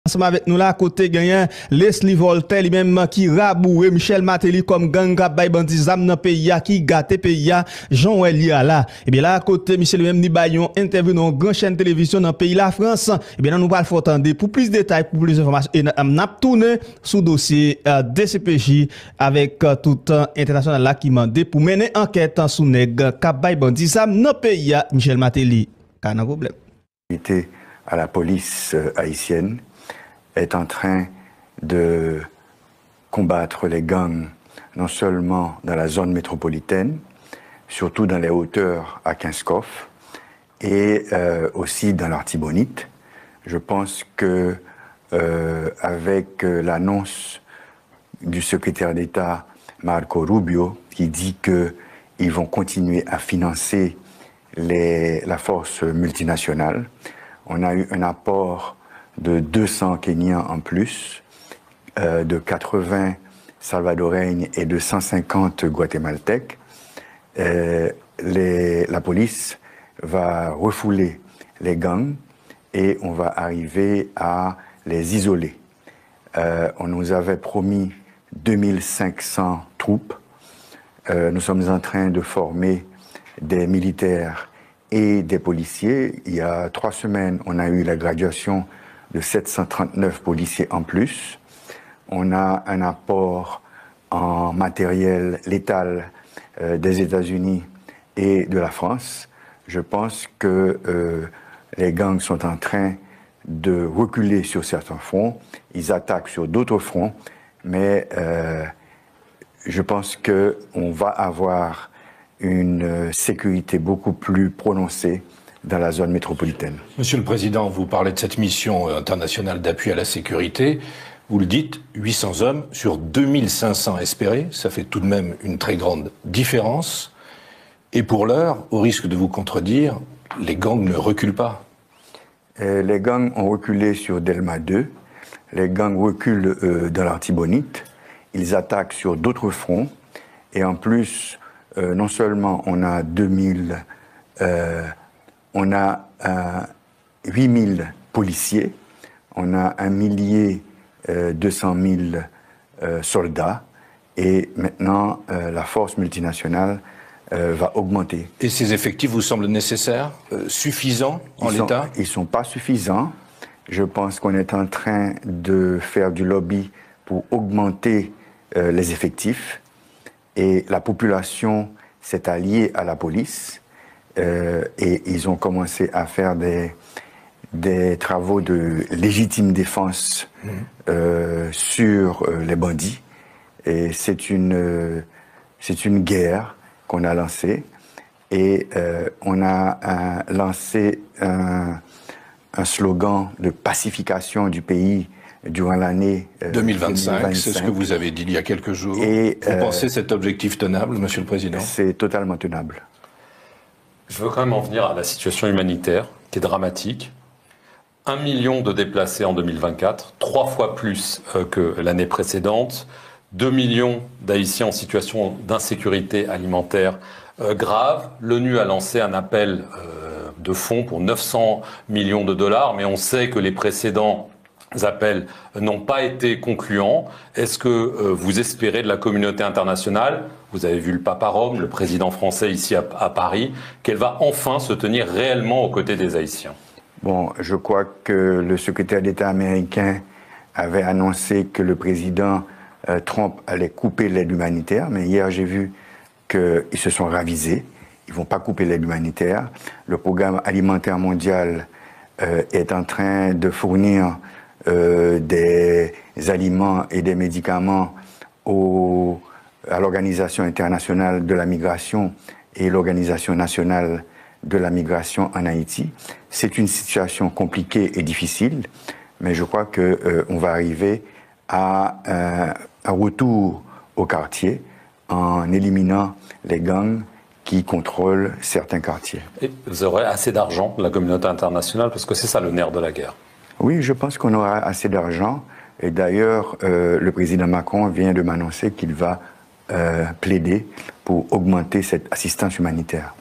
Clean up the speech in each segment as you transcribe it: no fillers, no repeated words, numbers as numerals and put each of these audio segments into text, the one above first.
Ensemble avec nous là, côté gagnant, Leslie Voltaire, lui-même qui raboué Michel Martelly comme gang k'ap bay bandi zam dans pays qui gâté pays Jean Elia là. Et bien là, à côté, Michel lui-même ni bayon interview dans une grande chaîne télévision dans le pays la France. Et bien là, nous va le faire attendre pour plus de détails, pour plus d'informations. Et n'a tourné sous dossier DCPJ avec tout international là qui m'a pour mener enquête sous nèg k'ap bay bandi zam dans pays Michel Martelly. Pas de problème. À la police haïtienne est en train de combattre les gangs, non seulement dans la zone métropolitaine, surtout dans les hauteurs à Kinskov, et aussi dans l'Artibonite. Je pense que avec l'annonce du secrétaire d'État Marco Rubio, qui dit qu'ils vont continuer à financer la force multinationale, on a eu un apport de 200 Kenyans en plus, de 80 Salvadoreignes et de 150 Guatémaltèques. La police va refouler les gangs et on va arriver à les isoler. On nous avait promis 2500 troupes. Nous sommes en train de former des militaires et des policiers. Il y a 3 semaines, on a eu la graduation de 739 policiers en plus. On a un apport en matériel létal des États-Unis et de la France. Je pense que les gangs sont en train de reculer sur certains fronts. Ils attaquent sur d'autres fronts, mais je pense qu'on va avoir une sécurité beaucoup plus prononcée dans la zone métropolitaine. Monsieur le Président, vous parlez de cette mission internationale d'appui à la sécurité. Vous le dites, 800 hommes sur 2500 espérés, ça fait tout de même une très grande différence. Et pour l'heure, au risque de vous contredire, les gangs ne reculent pas. Les gangs ont reculé sur Delma 2, les gangs reculent dans l'Artibonite, ils attaquent sur d'autres fronts, et en plus, non seulement on a 8000 policiers, on a 1 200 000 soldats, et maintenant la force multinationale va augmenter. Et ces effectifs vous semblent nécessaires, suffisants en l'état? Ils ne sont pas suffisants. Je pense qu'on est en train de faire du lobby pour augmenter les effectifs, et la population s'est alliée à la police. Et ils ont commencé à faire des travaux de légitime défense sur les bandits. Et c'est une guerre qu'on a lancée. Et on a lancé un slogan de pacification du pays durant l'année 2025. C'est ce que vous avez dit il y a quelques jours. Et, vous pensez cet objectif tenable, Monsieur le Président? C'est totalement tenable. Je veux quand même en venir à la situation humanitaire, qui est dramatique. 1 million de déplacés en 2024, 3 fois plus que l'année précédente. 2 millions d'Haïtiens en situation d'insécurité alimentaire grave. L'ONU a lancé un appel de fonds pour 900 millions de dollars, mais on sait que les précédents appels n'ont pas été concluants. Est-ce que vous espérez de la communauté internationale, vous avez vu le Papa Rome, le président français ici à Paris, qu'elle va enfin se tenir réellement aux côtés des Haïtiens? Bon, je crois que le secrétaire d'État américain avait annoncé que le président Trump allait couper l'aide humanitaire, mais hier j'ai vu qu'ils se sont ravisés. Ils ne vont pas couper l'aide humanitaire. Le programme alimentaire mondial est en train de fournir des aliments et des médicaments à l'Organisation internationale de la migration et l'Organisation nationale de la migration en Haïti. C'est une situation compliquée et difficile, mais je crois qu'on va arriver à un retour au quartier en éliminant les gangs qui contrôlent certains quartiers. Et vous aurez assez d'argent de la communauté internationale, parce que c'est ça le nerf de la guerre? Oui, je pense qu'on aura assez d'argent. Et d'ailleurs, le président Macron vient de m'annoncer qu'il va plaider pour augmenter cette assistance humanitaire.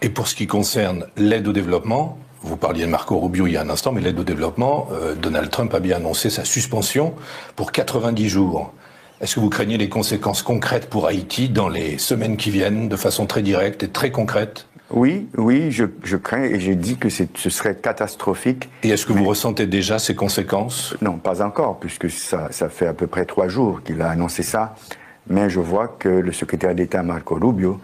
Et pour ce qui concerne l'aide au développement, Vous parliez de Marco Rubio il y a un instant, mais l'aide au développement, Donald Trump a bien annoncé sa suspension pour 90 jours. Est-ce que vous craignez les conséquences concrètes pour Haïti dans les semaines qui viennent, de façon très directe et très concrète? Oui, je crains et j'ai dit que ce serait catastrophique. Et est-ce que vous ressentez déjà ces conséquences? Non, pas encore, puisque ça fait à peu près 3 jours qu'il a annoncé ça. Mais je vois que le secrétaire d'État Marco Rubio,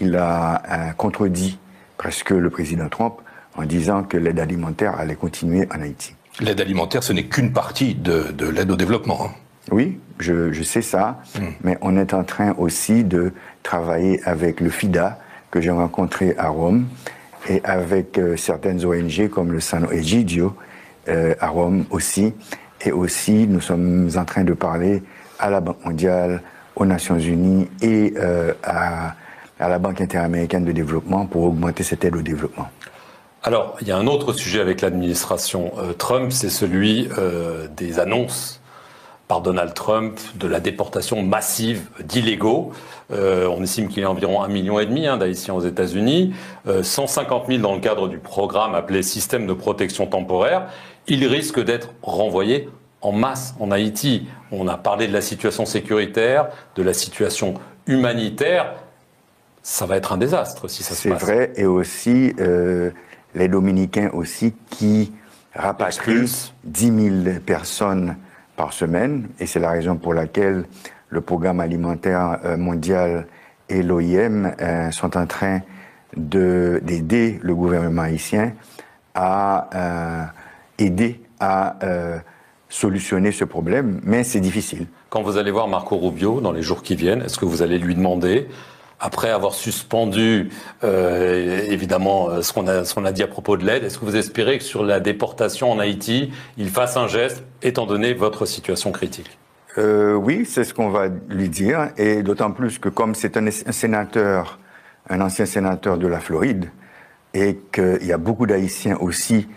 il a contredit presque le président Trump en disant que l'aide alimentaire allait continuer en Haïti. L'aide alimentaire, ce n'est qu'une partie de l'aide au développement. Hein. Oui, je sais ça, mais on est en train aussi de travailler avec le FIDA, que j'ai rencontré à Rome, et avec certaines ONG comme le San Egidio, à Rome aussi. Et aussi, nous sommes en train de parler à la Banque mondiale, aux Nations Unies et à la Banque interaméricaine de développement pour augmenter cette aide au développement. Alors, il y a un autre sujet avec l'administration Trump, c'est celui des annonces par Donald Trump de la déportation massive d'illégaux. On estime qu'il y a environ 1,5 million d'Haïtiens aux États-Unis, 150 000 dans le cadre du programme appelé Système de protection temporaire. Ils risquent d'être renvoyés en masse en Haïti. On a parlé de la situation sécuritaire, de la situation humanitaire. Ça va être un désastre si ça se passe. C'est vrai, et aussi les Dominicains aussi qui rapatrient 10 000 personnes par semaine, et c'est la raison pour laquelle le programme alimentaire mondial et l'OIM sont en train d'aider le gouvernement haïtien à aider à solutionner ce problème, mais c'est difficile. Quand vous allez voir Marco Rubio dans les jours qui viennent, est-ce que vous allez lui demander, après avoir suspendu évidemment ce qu'on a dit à propos de l'aide, est-ce que vous espérez que sur la déportation en Haïti, il fasse un geste, étant donné votre situation critique? Oui, c'est ce qu'on va lui dire, et d'autant plus que comme c'est un sénateur, un ancien sénateur de la Floride, et qu'il y a beaucoup d'Haïtiens aussi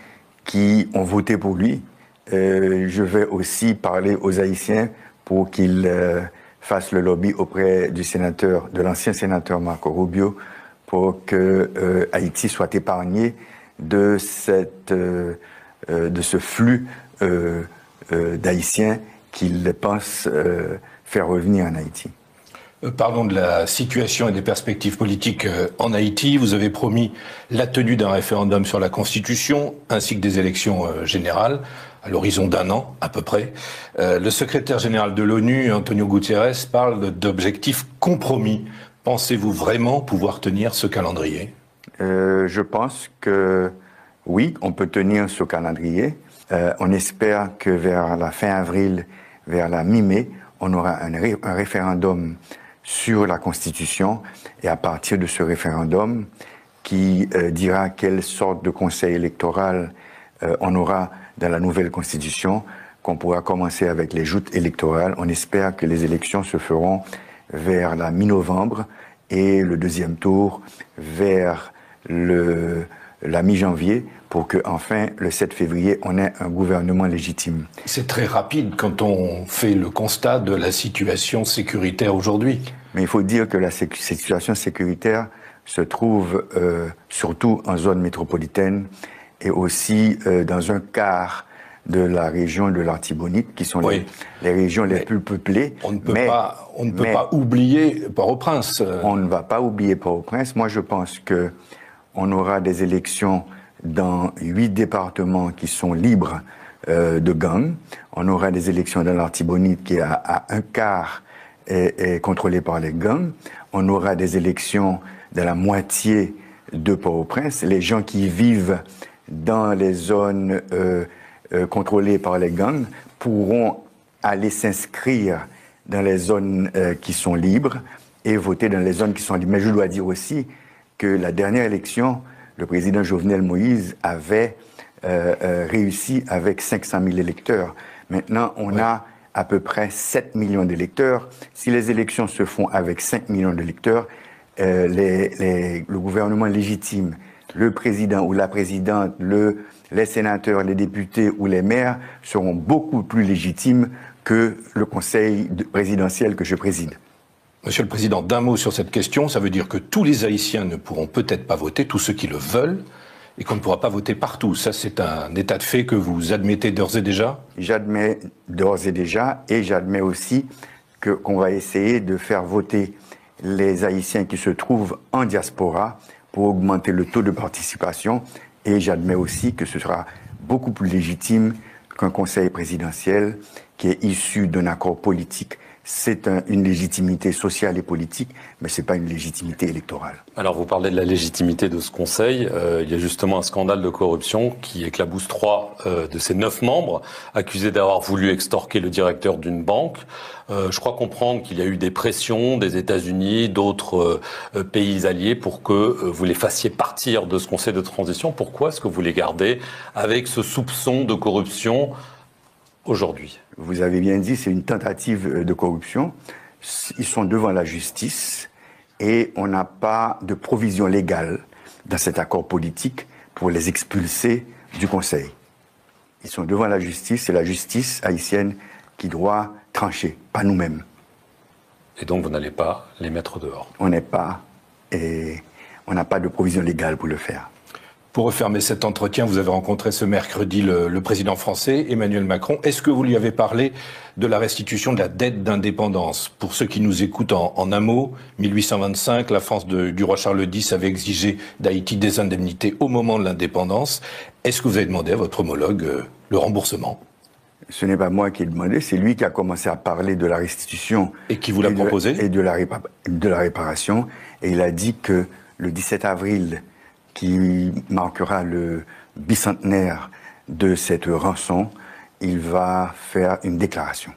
qui ont voté pour lui, je vais aussi parler aux Haïtiens pour qu'ils fassent le lobby auprès du sénateur, de l'ancien sénateur Marco Rubio, pour que Haïti soit épargné de ce flux d'Haïtiens qu'ils pensent faire revenir en Haïti. Parlons de la situation et des perspectives politiques en Haïti. Vous avez promis la tenue d'un référendum sur la Constitution, ainsi que des élections générales, à l'horizon d'1 an à peu près. Le secrétaire général de l'ONU, Antonio Guterres, parle d'objectifs compromis. Pensez-vous vraiment pouvoir tenir ce calendrier? Je pense que oui, on peut tenir ce calendrier. On espère que vers la fin avril, vers la mi-mai, on aura un référendum sur la Constitution, et à partir de ce référendum qui dira quelle sorte de conseil électoral on aura dans la nouvelle Constitution, qu'on pourra commencer avec les joutes électorales. On espère que les élections se feront vers la mi-novembre et le deuxième tour vers la mi-janvier, pour que enfin le 7 février, on ait un gouvernement légitime. C'est très rapide quand on fait le constat de la situation sécuritaire aujourd'hui. Mais il faut dire que la situation sécuritaire se trouve surtout en zone métropolitaine et aussi dans un quart de la région de l'Artibonite, qui sont les régions les plus peuplées. On ne peut pas oublier Port-au-Prince. On ne va pas oublier Port-au-Prince. Moi, je pense que on aura des élections dans 8 départements qui sont libres de gangs. On aura des élections dans l'Artibonite qui à un quart est contrôlée par les gangs. On aura des élections dans la moitié de Port-au-Prince. Les gens qui vivent dans les zones contrôlées par les gangs pourront aller s'inscrire dans les zones qui sont libres et voter dans les zones qui sont libres. Mais je dois dire aussi que la dernière élection, le président Jovenel Moïse avait réussi avec 500 000 électeurs. Maintenant, on a à peu près 7 millions d'électeurs. Si les élections se font avec 5 millions d'électeurs, le gouvernement légitime, le président ou la présidente, les sénateurs, les députés ou les maires seront beaucoup plus légitimes que le conseil présidentiel que je préside. Monsieur le Président, d'un mot sur cette question, ça veut dire que tous les Haïtiens ne pourront peut-être pas voter, tous ceux qui le veulent, et qu'on ne pourra pas voter partout. Ça, c'est un état de fait que vous admettez d'ores et déjà? J'admets d'ores et déjà, et j'admets aussi qu'on va essayer de faire voter les Haïtiens qui se trouvent en diaspora pour augmenter le taux de participation. Et j'admets aussi que ce sera beaucoup plus légitime qu'un conseil présidentiel qui est issu d'un accord politique. C'est une légitimité sociale et politique, mais ce n'est pas une légitimité électorale. Alors, vous parlez de la légitimité de ce Conseil. Il y a justement un scandale de corruption qui éclabousse 3 de ses 9 membres, accusés d'avoir voulu extorquer le directeur d'une banque. Je crois comprendre qu'il y a eu des pressions des États-Unis, d'autres pays alliés pour que vous les fassiez partir de ce Conseil de transition. Pourquoi est-ce que vous les gardez avec ce soupçon de corruption aujourd'hui? Vous avez bien dit, c'est une tentative de corruption. Ils sont devant la justice et on n'a pas de provision légale dans cet accord politique pour les expulser du Conseil. Ils sont devant la justice, c'est la justice haïtienne qui doit trancher, pas nous-mêmes. Et donc vous n'allez pas les mettre dehors? On n'a pas de provision légale pour le faire. Pour refermer cet entretien, vous avez rencontré ce mercredi le président français, Emmanuel Macron. Est-ce que vous lui avez parlé de la restitution de la dette d'indépendance? Pour ceux qui nous écoutent en un mot, 1825, la France du roi Charles X avait exigé d'Haïti des indemnités au moment de l'indépendance. Est-ce que vous avez demandé à votre homologue le remboursement? Ce n'est pas moi qui ai demandé, c'est lui qui a commencé à parler de la restitution. Et qui vous l'a proposé? Et de la réparation. Et il a dit que le 17 avril, qui marquera le bicentenaire de cette rançon, il va faire une déclaration.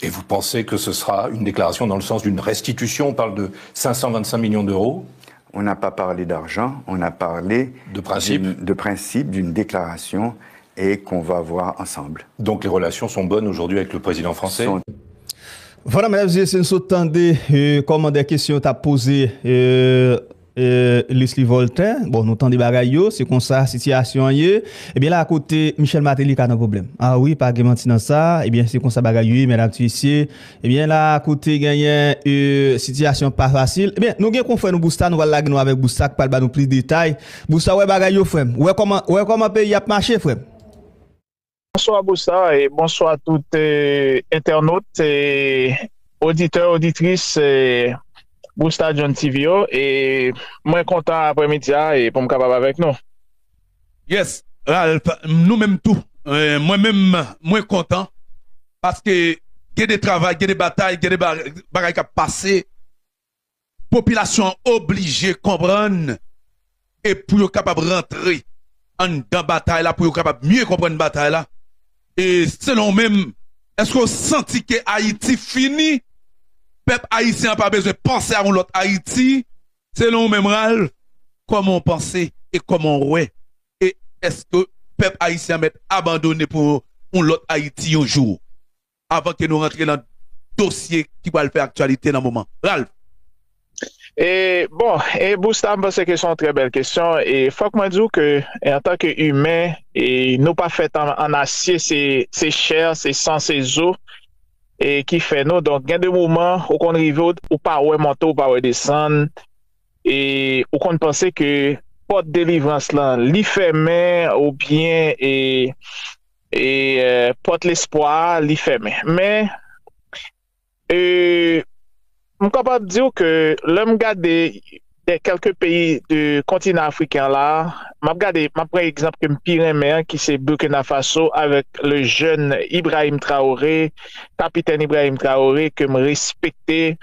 Et vous pensez que ce sera une déclaration dans le sens d'une restitution? On parle de 525 millions d'euros? On n'a pas parlé d'argent, on a parlé de principe, d'une déclaration et qu'on va voir ensemble. Donc les relations sont bonnes aujourd'hui avec le président français? Voilà, mesdames et messieurs, nous entendez comment des questions t'as posées Leslie Voltaire. Bon, nous entendons des bagailles, c'est comme ça, situation y. Eh bien là, à côté, Michel Martelly a un problème. Ah oui, pas de mentir dans ça. Eh bien, c'est comme ça bagaille, mesdames et messieurs. Eh bien là, à côté, gagne situation pas facile. Eh bien, nous gagnons confrère nous Bousta, nous allons nous avec Bousta, pour parler nous plus de détails. Bousta, ouais bagaille, frère. Ouais comment pays a marché, frère. Bonsoir Boussa et bonsoir à tous internautes et auditeurs, auditrices Bousta John TV et moi content après-midi et pour me capable avec nous. Yes, Ralph, nous-mêmes tout. Moi-même, moins content parce que il y a des travaux, il y a des batailles, il y a des bagailles qui passé. Population obligée de comprendre et pour être capable de rentrer dans la bataille là, pour être capable de mieux comprendre la bataille là. Et selon même, est-ce qu'on senti que Haïti fini? Peuple haïtien n'a pas besoin de penser à l'autre Haïti. Selon même Ralph, comment penser et comment ouais? Et est-ce que peuple haïtien va être abandonné pour l'autre Haïti un jour? Avant que nous rentrions dans le dossier qui va le faire actualité dans le moment. Ralph. Et bon, et Bousta, c'est que c'est une très belle question. Et faut que moi dise que, en tant qu'humain, et nous pas fait en acier, c'est chair, c'est sang, c'est os, et qui fait nous. Donc, il y a des moments où on arrive, ou pas ouais monter, ou pas ouais descendre, et où on pense que porte délivrance là, li fermé, ou bien, et porte l'espoir, li fermé. Mais, je suis capable de dire que l'homme garde des quelques pays du continent africain là, je prends exemple comme Pyrénées qui c'est Burkina Faso avec le jeune Ibrahim Traoré, capitaine Ibrahim Traoré que me respecté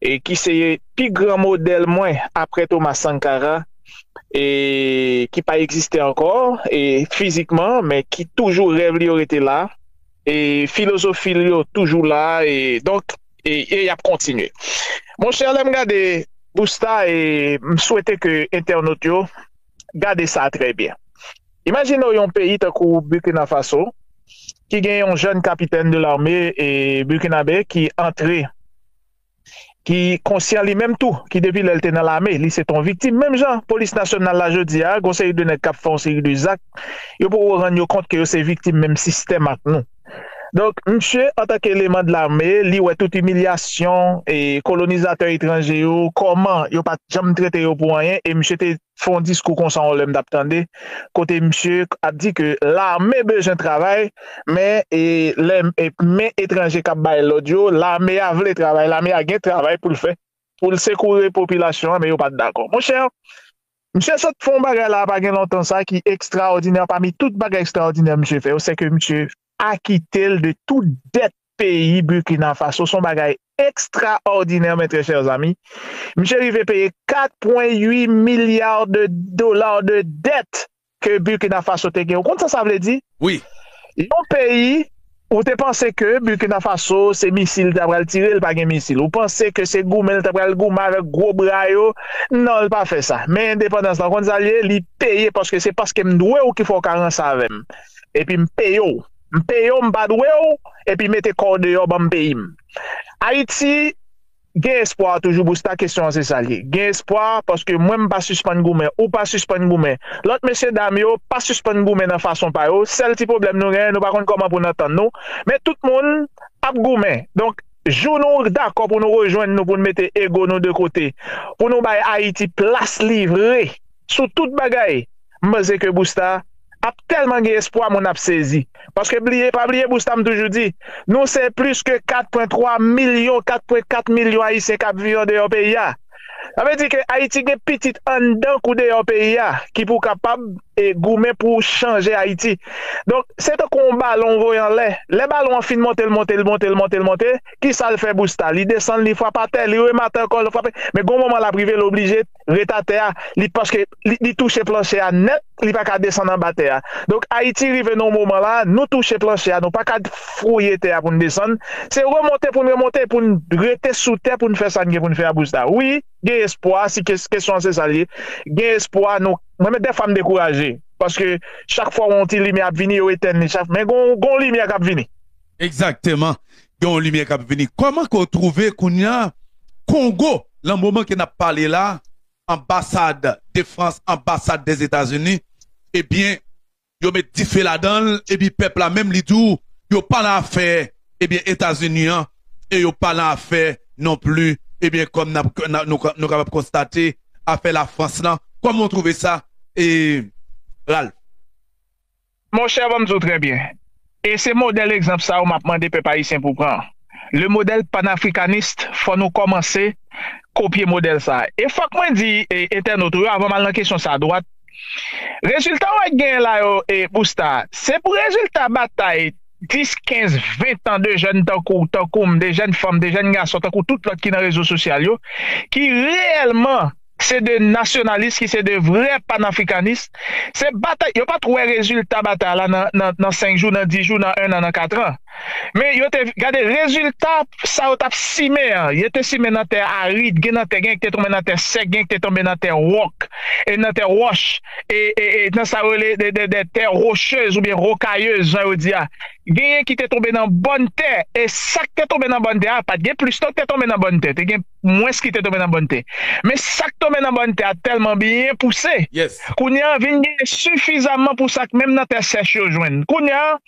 et qui c'est plus grand modèle moins après Thomas Sankara et qui pas existé encore et physiquement mais qui toujours rêve lui aurait été là et philosophie lui toujours là et donc et il a continué. Mon cher, je regarde Bousta et je souhaite que internautes gardent ça très bien. Imaginez un pays comme Burkina Faso qui gagne un jeune capitaine de l'armée et burkinabé qui entré, qui conscient lui-même tout, qui depuis qu'il était dans l'armée, lui c'est ton victime. Même genre, police nationale là, je dis, conseil de net cap font série de actes, il faut rendre compte que c'est victime même système avec nous. Donc, monsieur, en tant qu'élément de l'armée, lui, ouais, toute humiliation et colonisateur étranger, comment, il pas jamais traité pour rien, et monsieur te font un discours comme ça, on l'aime d'attendre. Côté monsieur a dit que l'armée besoin de travail, mais les étrangers qui ont l'audio, l'armée a voulu travail, l'armée a gagné travail pour le faire, pour le secourir la population, mais il pas d'accord. Mon cher, monsieur, ça te font bagarre là, pas longtemps ça, qui est extraordinaire, parmi toutes bagarres extraordinaires, monsieur fait, c'est que monsieur a quitté de tout dette pays Burkina Faso, son bagage extraordinaire, mes très chers amis. Monsieur arrivé payer 4,8 milliards de dollars de dette que Burkina Faso te gagné. Vous comprenez ça veut dire? Oui. Un pays où tu pensez que Burkina Faso, c'est missile, tu vas le tirer, il pas de missile. Vous pensez que c'est Goumel, tu vas le Goumel avec gros bras, non, il pas fait ça. Mais indépendance, quand vous allez, il paye parce que c'est parce que je dois ou qu'il faut 40 avec. Et puis, je paye. Je paye, je pas doué, et puis mettez corps dehors, je paye. Haïti, gain espoir toujours pour cette question, c'est ça. Gain espoir parce que moi, je ne pas suspendre Goumen ou pas suspendre Goumen. L'autre monsieur Damio, pas suspendre Goumen de façon par eux. C'est le petit problème, nous ne pas comment pour nous entendre, nous. Mais tout le monde a Goumen. Donc, nous d'accord pour nous rejoindre, nous, pour nous mettre ego nous de côté. Pour nous bailler Haïti place livrée sous toute bagaille. Moi, c'est que Bousta a tellement d'espoir mon a saisi parce que pas oublier Boustam toujours dit nous c'est plus que 4,3 millions 4,4 millions haïtiens qui vivent dans le pays. Ça veut dire que Haïti est petit en dedans coup de pays qui pour capable et goumer pour changer Haïti. Donc c'est un combat long voyant les ballons fin monter qui ça le fait Bousta il descend il frappe à terre il remet encore le frappe mais bon moment la privé l'obligé retater parce que il touche plancher à net il pas qu'à descendre en bas terre. Donc Haïti arrive dans moment là nous toucher plancher nous pas qu'à fouiller terre pour nous descendre c'est remonter pour nous rester sous terre pour nous faire ça pour nous faire Bousta. Oui, gain espoir si question c'est ça lié. Gain espoir nous moi des femmes découragées parce que chaque fois on dit lumière venir au éternel mais gon lumière qui venir. Exactement. Gon lumière qui venir. Comment qu'on trouver qu'on y a Congo le moment qu'on a parlé là ambassade de France, ambassade des États-Unis, eh bien, yo met dit fait là-dedans, et puis peuple là même li tout, yo pas l'affaire, eh bien, États-Unis, et yo pas l'affaire non plus, eh bien, comme nous capable constater, affaire la France là, comment on trouve ça, et, Ralph? Mon cher, vous me dites très bien. Et c'est modèle exemple ça, on m'a demandé peuple haïtien pour prendre. Le modèle panafricaniste, faut nous commencer copier modèle ça. Et faut que moi dit internaute avant mal dans question ça à droite. Résultat on gain là et Bousta, c'est pour résultat bataille 10, 15, 20 ans de jeunes tant des jeunes femmes, des jeunes garçons, tant tout l'autre qui dans les réseaux sociaux qui réellement c'est des nationalistes qui c'est de vrais panafricanistes. C'est bataille, il n'y a pas trouvé résultat bataille là dans 5 jours, dans 10 jours, dans 1 an, dans 4 ans. Mais yo te gade résultat ça ou t'a simé il était simé dans terre aride gen dans terre gen qui tombé dans terre sec gen qui tombé dans terre rock et dans terre roche et dans ça des terres rocheuses ou bien rocailleuses j'en dis gen qui était tombé dans bonne terre et ça qui est tombé dans bonne terre pas gen plus que t'es tombé dans bonne terre gen moins qui était tombé dans bonne terre mais ça qui tombé dans bonne terre tellement bien poussé kounya vinn suffisamment pour ça que même dans terre sèche yo joindre kounya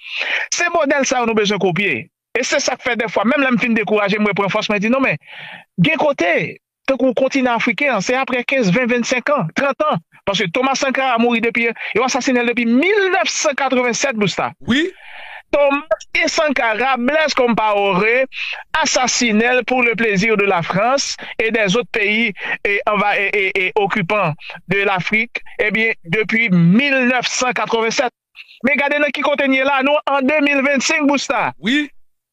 c'est modèle ça on a besoin copier. Et c'est ça que fait des fois, même là, je me décourager, moi, pour force, je me dis non, mais, gen côté, tant qu'on continent africain, c'est après 15, 20, 25 ans, 30 ans. Parce que Thomas Sankara a mouru depuis, il a assassiné depuis 1987, Bousta. Oui. Thomas Sankara, Blaise Compaoré, assassiné pour le plaisir de la France et des autres pays et occupants de l'Afrique, eh bien, depuis 1987. Mais regardez qui continue là, nous, en 2025, Bousta. Oui.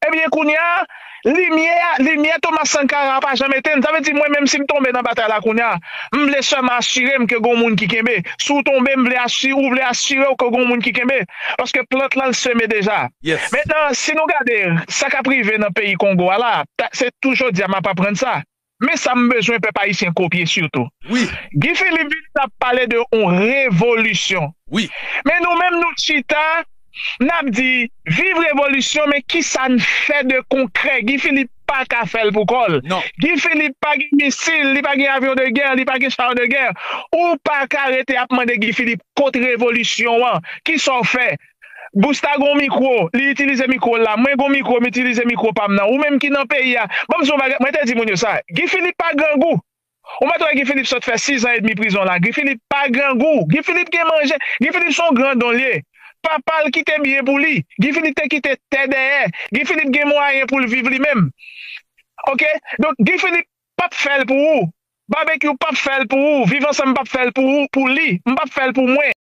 Eh bien, Kounia, lumière Thomas Sankara pas jamais été. Ça veut dire, moi-même, si je tombe dans la bataille là, Kounia, je voulais seulement assurer que gon moun qui kembe. Sous tomber, je voulais assurer que gon moun qui kembe. Parce que plante là, le semé déjà. Yes. Maintenant, si nous regardons, ça qu'a privé dans le pays Congo, là, c'est toujours dire, je ne pas prendre ça. Mais ça me besoin de pas haïtien copier surtout. Oui. Guy Philippe a parlé de une révolution. Oui. Mais nous-mêmes, nous, Chita, nous dit, vive révolution, mais qui ça ne fait de concret? Guy Philippe pas qu'à faire pour col. Non. Guy Philippe pas de missile, il pas de avion de guerre, il pas de char de guerre. Ou pas qu'arrêter à demander Guy Philippe contre révolution, qui sont fait? Bousta gon micro, li utilise micro là, moi gon micro, m'utilise micro pas maintenant, ou même qui dans pays a. Bon moi te dis mon yo ça, Guy Philippe pas grand goût. On m'a dit Guy Philippe sort fait 6 ans et demi prison là. Guy Philippe pas grand goût. Guy Philippe qui mange, Guy Philippe son grand dans lié. Papa qui te bien pour lui. Guy Philippe te qui te derrière. Guy Philippe gen moyen pour le vivre lui-même. OK? Donc Guy Philippe pas faire pour vous. Barbecue pas faire pour vous. Vivre ensemble pas faire pour vous, pour lui, pas faire pour moi.